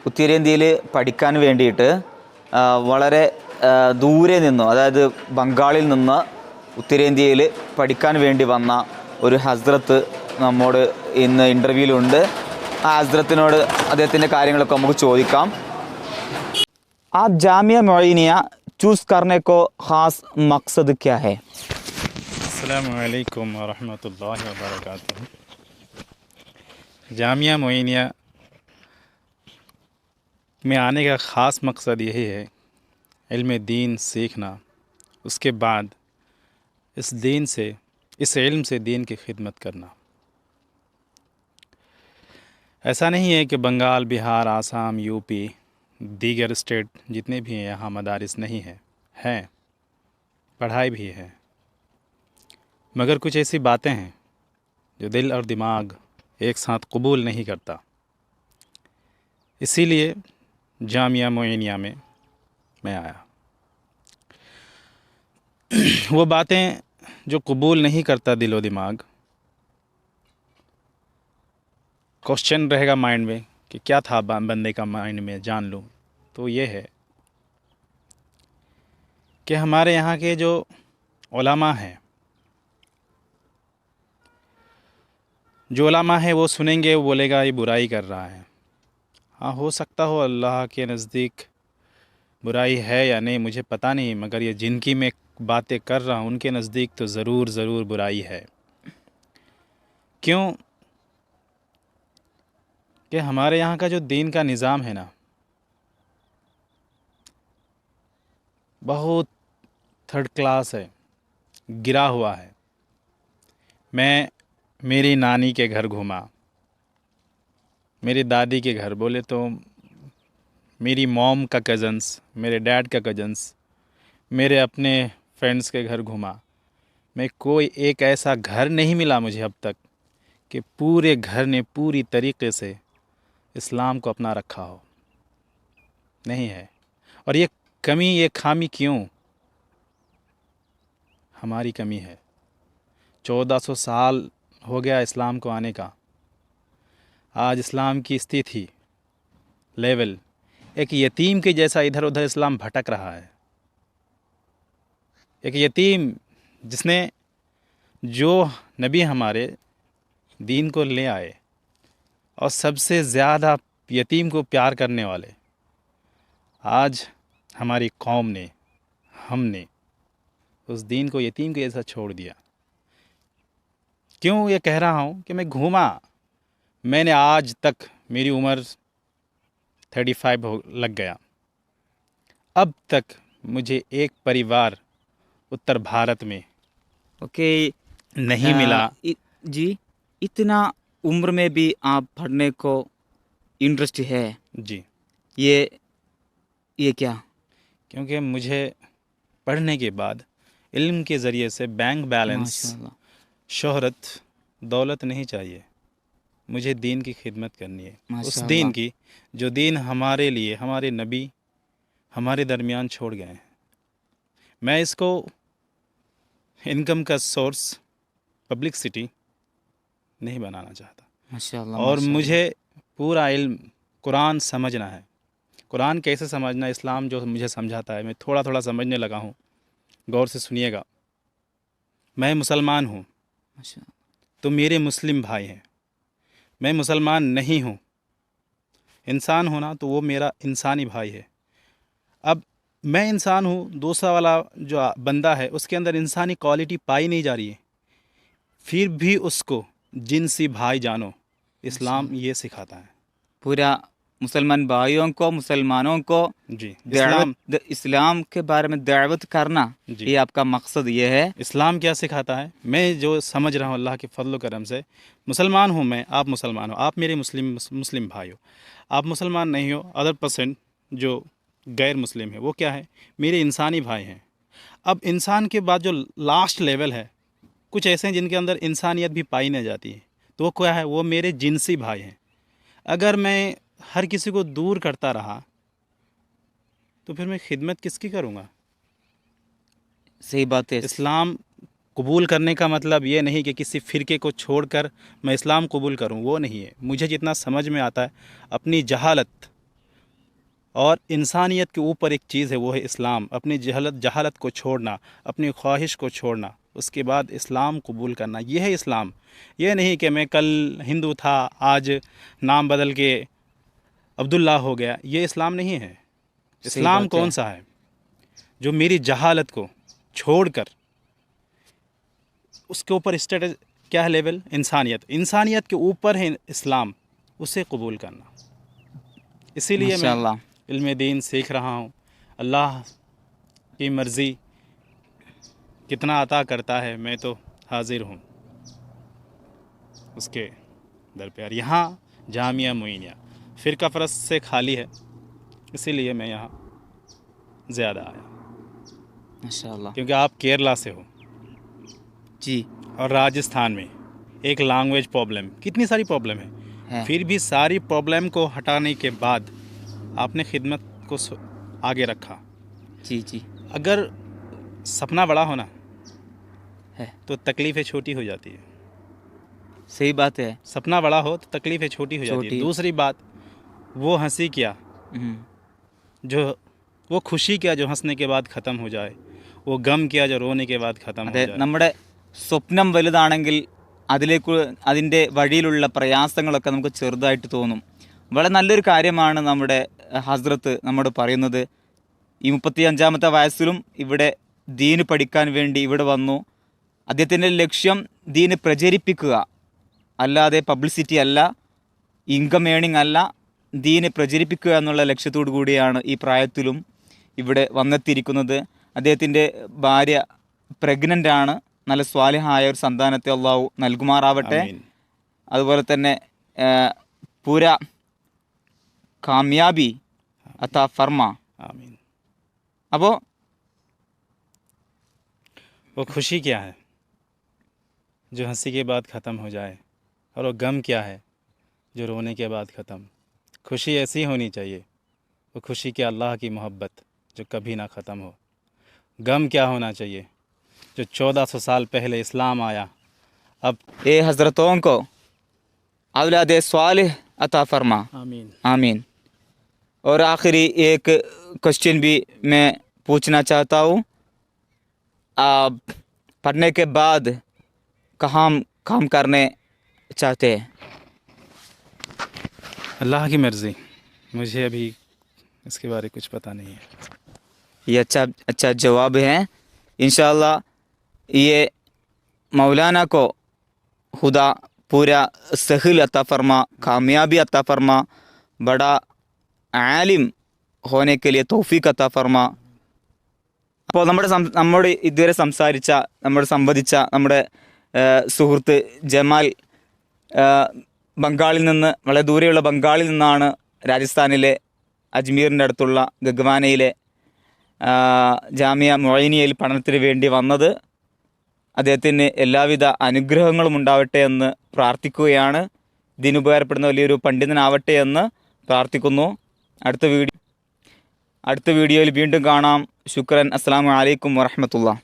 ഉത്തരേന്ത്യയിൽ പഠിക്കാൻ വേണ്ടിയിട്ട് വളരെ ദൂരെ നിന്നും, അതായത് ബംഗാളിൽ നിന്ന് ഉത്തരേന്ത്യയിൽ പഠിക്കാൻ വേണ്ടി വന്ന ഒരു ഹസ്രത്ത് നമ്മോട് ഇന്ന് ഇൻ്റർവ്യൂവിലുണ്ട്. ആ ഹസ്രത്തിനോട് അദ്ദേഹത്തിൻ്റെ കാര്യങ്ങളൊക്കെ നമുക്ക് ചോദിക്കാം. आप जामिया मोइनिया चूज़ करने को ख़ास मकसद क्या है? अस्सलामु अलैकुम वरहमतुल्लाहि वबरकातुहू। जामिया मोइनिया में आने का ख़ास मकसद यही है इल्म दीन सीखना, उसके बाद इस इल्म से दीन की खिदमत करना। ऐसा नहीं है कि बंगाल, बिहार, आसाम, यूपी, दीगर स्टेट जितने भी हैं यहाँ मदारिस नहीं हैं, पढ़ाई भी है, मगर कुछ ऐसी बातें हैं जो दिल और दिमाग एक साथ कबूल नहीं करता। इसीलिए जामिया मोइनिया में मैं आया। वो बातें जो कबूल नहीं करता दिल और दिमाग, क्वेश्चन रहेगा माइंड में कि क्या था बंदे का माइंड में, जान लूँ। तो ये है कि हमारे यहाँ के जो उलमा हैं, वो सुनेंगे, वो बोलेगा ये बुराई कर रहा है। हाँ, हो सकता हो अल्लाह के नज़दीक बुराई है या नहीं मुझे पता नहीं, मगर ये जिनकी मैं बातें कर रहा हूँ उनके नज़दीक तो ज़रूर बुराई है। क्यों कि हमारे यहाँ का जो दीन का निज़ाम है ना, बहुत थर्ड क्लास है, गिरा हुआ है। मैं मेरी नानी के घर घूमा, मेरी दादी के घर, बोले तो मेरी मॉम का कज़न्स, मेरे डैड का कज़न्स, मेरे अपने फ्रेंड्स के घर घूमा। मैं कोई एक ऐसा घर नहीं मिला मुझे अब तक कि पूरे घर ने पूरी तरीके से इस्लाम को अपना रखा हो, नहीं है। और ये कमी, ये खामी क्यों? हमारी कमी है। 1400 साल हो गया इस्लाम को आने का। आज इस्लाम की स्थिति, लेवल एक यतीम के जैसा इधर उधर इस्लाम भटक रहा है। एक यतीम जिसने, जो नबी हमारे दीन को ले आए और सबसे ज़्यादा यतीम को प्यार करने वाले, आज हमारी कौम ने, हमने उस दीन को यतीम के जैसा छोड़ दिया। क्यों ये कह रहा हूँ कि मैं घूमा, मैंने आज तक, मेरी उम्र 35 लग गया, अब तक मुझे एक परिवार उत्तर भारत में ओके नहीं मिला। जी, इतना उम्र में भी आप पढ़ने को इंटरेस्ट है? जी, ये क्या? क्योंकि मुझे पढ़ने के बाद इल्म के ज़रिए से बैंक बैलेंस, माशाल्लाह। शोहरत, दौलत नहीं चाहिए। मुझे दीन की खिदमत करनी है, उस माशाल्लाह। दीन की जो दीन हमारे लिए, हमारे नबी हमारे दरमियान छोड़ गए हैं। मैं इसको इनकम का सोर्स, पब्लिसिटी नहीं बनाना चाहता। माशाल्लाह, और माशाल्लाह। मुझे पूरा इल्म कुरान समझना है। कुरान कैसे समझना, इस्लाम जो मुझे समझाता है, मैं थोड़ा थोड़ा समझने लगा हूँ। गौर से सुनिएगा। मैं मुसलमान हूँ माशाल्लाह। तो मेरे मुस्लिम भाई हैं। मैं मुसलमान नहीं हूँ, इंसान होना तो वो मेरा इंसानी भाई है। अब मैं इंसान हूँ, दूसरा वाला जो बंदा है उसके अंदर इंसानी क्वालिटी पाई नहीं जा रही है, फिर भी उसको जिनसी भाई जानो। इस्लाम ये सिखाता है। पूरा मुसलमान भाइयों को, मुसलमानों को जी, इस्लाम के बारे में दावत करना, जी। ये आपका मकसद ये है। इस्लाम क्या सिखाता है, मैं जो समझ रहा हूँ अल्लाह के फضل و करम से, मुसलमान हूँ मैं, आप मुसलमान हो, आप मेरे मुस्लिम भाई हो। आप मुसलमान नहीं हो, अदर परसेंट जो गैर मुस्लिम है वो क्या है, मेरे इंसानी भाई हैं। अब इंसान के बाद जो लास्ट लेवल है, कुछ ऐसे हैं जिनके अंदर इंसानियत भी पाई नहीं जाती है, तो वो क्या है, वो मेरे जिनसी भाई हैं। अगर मैं हर किसी को दूर करता रहा तो फिर मैं खिदमत किसकी करूँगा? सही बात है। इस्लाम कबूल करने का मतलब ये नहीं कि किसी फ़िरके को छोड़कर मैं इस्लाम कबूल करूं, वो नहीं है। मुझे जितना समझ में आता है, अपनी जहालत और इंसानियत के ऊपर एक चीज़ है, वो है इस्लाम। अपनी जहालत को छोड़ना, अपनी ख्वाहिश को छोड़ना, उसके बाद इस्लाम कबूल करना, ये है इस्लाम। ये नहीं कि मैं कल हिंदू था, आज नाम बदल के अब्दुल्ला हो गया, ये इस्लाम नहीं है। इस्लाम बात है। कौन सा है? जो मेरी जहालत को छोड़कर, उसके ऊपर स्टेटस क्या है, लेवल इंसानियत के ऊपर है इस्लाम, उसे कबूल करना। इसीलिए मैं माशाअल्लाह। इल्म दीन सीख रहा हूँ। अल्लाह की मर्ज़ी कितना अता करता है, मैं तो हाजिर हूँ उसके दर पे। और यहाँ जामिया मोइनिया फ़िरका फ़रस्त से खाली है, इसीलिए मैं यहाँ ज़्यादा आया, माशाअल्लाह। क्योंकि आप केरला से हो जी और राजस्थान में एक लैंग्वेज प्रॉब्लम, कितनी सारी प्रॉब्लम है, फिर भी सारी प्रॉब्लम को हटाने के बाद आपने खिदमत को आगे रखा। जी जी अगर सपना बड़ा होना है, तो तकलीफ़ें छोटी हो जाती है। सही बात है। सपना बड़ा हो तो तकलीफ़ें छोटी हो जाती है। छोटी। दूसरी बात, वो हंसी क्या जो, वो खुशी क्या जो हंसने के बाद ख़त्म हो जाए, वो गम क्या जो रोने के बाद ख़त्म हो അതെ, जाए। നമ്മുടെ സ്വപ്നം വലുതാണെങ്കിൽ അതിൻ്റെ വഴിയിലുള്ള പ്രയാസങ്ങളൊക്കെ നമുക്ക് ചെറുതായിട്ട് തോന്നും. വളരെ നല്ലൊരു കാര്യമാണ് നമ്മുടെ ഹസ്രത്ത് നമ്മോട് പറയുന്നത്. ഈ 35-ാമത്തെ വയസ്സിലും ഇവിടെ ദീന് പഠിക്കാൻ വേണ്ടി ഇവിടെ വന്നു. അദ്ദേഹത്തിൻ്റെ ലക്ഷ്യം ദീന് പ്രചരിപ്പിക്കുക, അല്ലാതെ പബ്ലിസിറ്റി അല്ല, ഇൻകം ഏണിംഗ് അല്ല, ദീന് പ്രചരിപ്പിക്കുക എന്നുള്ള ലക്ഷ്യത്തോടു കൂടിയാണ് ഈ പ്രായത്തിലും ഇവിടെ വന്നെത്തിയിരിക്കുന്നത്. അദ്ദേഹത്തിൻ്റെ ഭാര്യ പ്രഗ്നൻ്റ് ആണ്. നല്ല സ്വാലിഹായ ഒരു സന്താനത്തെ അള്ളാഹു നൽകുമാറാവട്ടെ. आमीन അതുപോലെ തന്നെ പൂര കാമ്യാബി അത്താ ഫർമ. आमीन। അപ്പോൾ वो खुशी क्या है जो हंसी के बाद ख़त्म हो जाए, और वो गम क्या है जो रोने के बाद ख़त्म। खुशी ऐसी होनी चाहिए, वो खुशी के अल्लाह की मोहब्बत जो कभी ना ख़त्म हो। गम क्या होना चाहिए, जो 1400 साल पहले इस्लाम आया, अब ए हज़रतों को औलाद स्वालिह अता फरमा। आमीन आमीन। और आखिरी एक क्वेश्चन भी मैं पूछना चाहता हूँ, आप पढ़ने के बाद कहाँ काम करने चाहते हैं? अल्लाह की मर्ज़ी, मुझे अभी इसके बारे में कुछ पता नहीं है। ये अच्छा जवाब है। इंशाअल्लाह ये मौलाना को खुदा पूरा सहल अता फरमा, कामयाबी अता फरमा, बड़ा आलिम होने के लिए तौफीक अता फरमा. അപ്പോൾ നമ്മോട് ഇതുവരെ സംവദിച്ച നമ്മുടെ സുഹൃത്ത് ജമാൽ ബംഗാളിൽ നിന്ന്, വളരെ ദൂരെയുള്ള ബംഗാളിൽ നിന്നാണ് രാജസ്ഥാനിലെ അജ്മീറിൻ്റെ അടുത്തുള്ള ഗഗ്വാനയിലെ ജാമിയ മൊയ്നിയയിൽ പഠനത്തിന് വേണ്ടി വന്നത്. അദ്ദേഹത്തിന് എല്ലാവിധ അനുഗ്രഹങ്ങളും ഉണ്ടാവട്ടെ എന്ന് പ്രാർത്ഥിക്കുകയാണ്. ഇതിനുപകാരപ്പെടുന്ന വലിയൊരു പണ്ഡിതനാവട്ടെ എന്ന് പ്രാർത്ഥിക്കുന്നു. അടുത്ത വീഡിയോയിൽ വീണ്ടും കാണാം. ശുക്രൻ. അസ്സലാമു അലൈക്കും വറഹ്മത്തുള്ളാഹി.